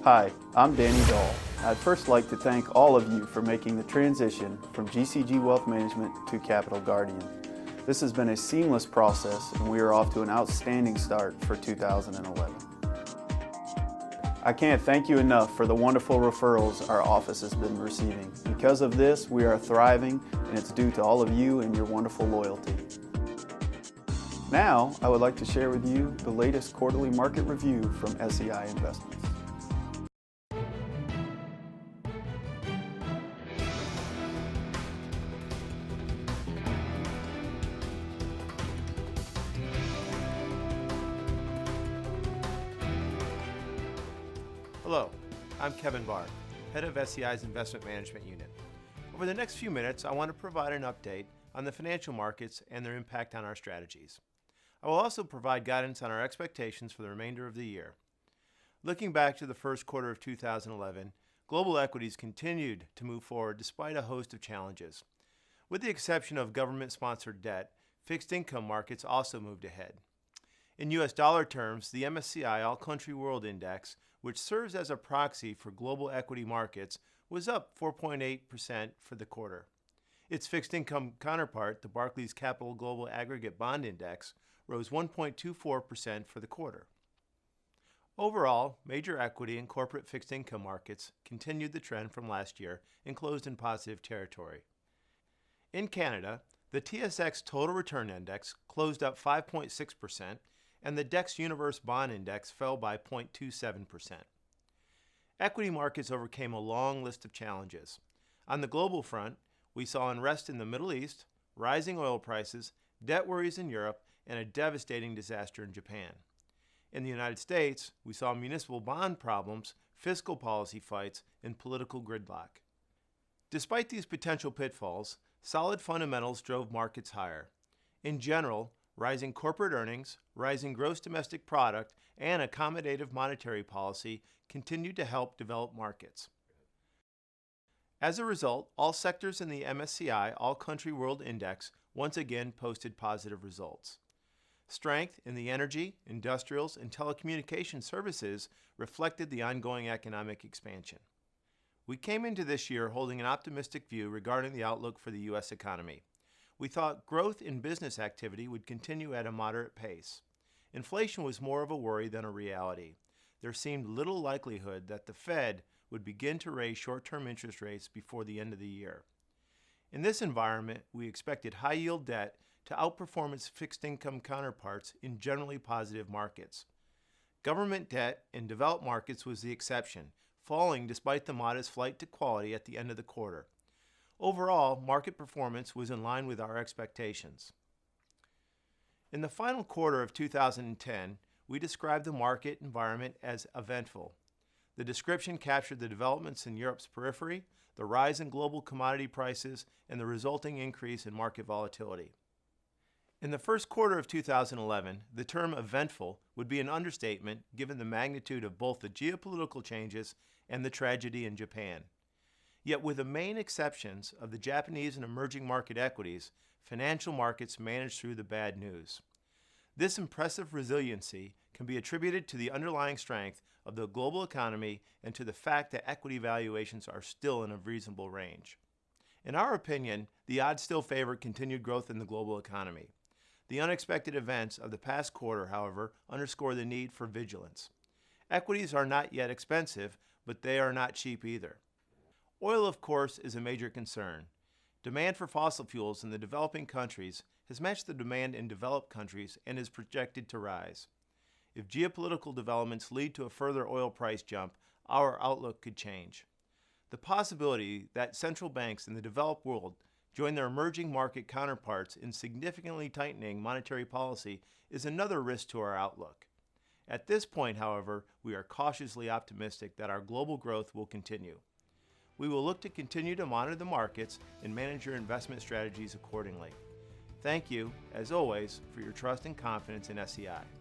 Hi, I'm Dahl. I'd first like to thank all of you for making the transition from GCG Wealth Management to Capital Guardian. This has been a seamless process and we are off to an outstanding start for 2011. I can't thank you enough for the wonderful referrals our office has been receiving. Because of this, we are thriving and it's due to all of you and your wonderful loyalty. Now, I would like to share with you the latest quarterly market review from SEI Investments. Hello, I'm Kevin Barr, head of SEI's Investment Management Unit. Over the next few minutes, I want to provide an update on the financial markets and their impact on our strategies. I will also provide guidance on our expectations for the remainder of the year. Looking back to the first quarter of 2011, global equities continued to move forward despite a host of challenges. With the exception of government-sponsored debt, fixed income markets also moved ahead. In U.S. dollar terms, the MSCI All Country World Index, which serves as a proxy for global equity markets, was up 4.8% for the quarter. Its fixed income counterpart, the Barclays Capital Global Aggregate Bond Index, rose 1.24% for the quarter. Overall, major equity and corporate fixed income markets continued the trend from last year and closed in positive territory. In Canada, the TSX Total Return Index closed up 5.6%, and the DEX Universe Bond Index fell by 0.27%. Equity markets overcame a long list of challenges. On the global front, we saw unrest in the Middle East, rising oil prices, debt worries in Europe, and a devastating disaster in Japan. In the United States, we saw municipal bond problems, fiscal policy fights, and political gridlock. Despite these potential pitfalls, solid fundamentals drove markets higher. In general, rising corporate earnings, rising gross domestic product, and accommodative monetary policy continued to help develop markets. As a result, all sectors in the MSCI All Country World Index once again posted positive results. Strength in the energy, industrials, and telecommunication services reflected the ongoing economic expansion. We came into this year holding an optimistic view regarding the outlook for the U.S. economy. We thought growth in business activity would continue at a moderate pace. Inflation was more of a worry than a reality. There seemed little likelihood that the Fed would begin to raise short-term interest rates before the end of the year. In this environment, we expected high-yield debt to outperform its fixed income counterparts in generally positive markets. Government debt in developed markets was the exception, falling despite the modest flight to quality at the end of the quarter. Overall, market performance was in line with our expectations. In the final quarter of 2010, we described the market environment as eventful. The description captured the developments in Europe's periphery, the rise in global commodity prices, and the resulting increase in market volatility. In the first quarter of 2011, the term eventful would be an understatement given the magnitude of both the geopolitical changes and the tragedy in Japan. Yet with the main exceptions of the Japanese and emerging market equities, financial markets managed through the bad news. This impressive resiliency can be attributed to the underlying strength of the global economy and to the fact that equity valuations are still in a reasonable range. In our opinion, the odds still favor continued growth in the global economy. The unexpected events of the past quarter, however, underscore the need for vigilance. Equities are not yet expensive, but they are not cheap either. Oil, of course, is a major concern. Demand for fossil fuels in the developing countries has matched the demand in developed countries and is projected to rise. If geopolitical developments lead to a further oil price jump, our outlook could change. The possibility that central banks in the developed world join their emerging market counterparts in significantly tightening monetary policy is another risk to our outlook. At this point, however, we are cautiously optimistic that our global growth will continue. We will look to continue to monitor the markets and manage your investment strategies accordingly. Thank you, as always, for your trust and confidence in SEI.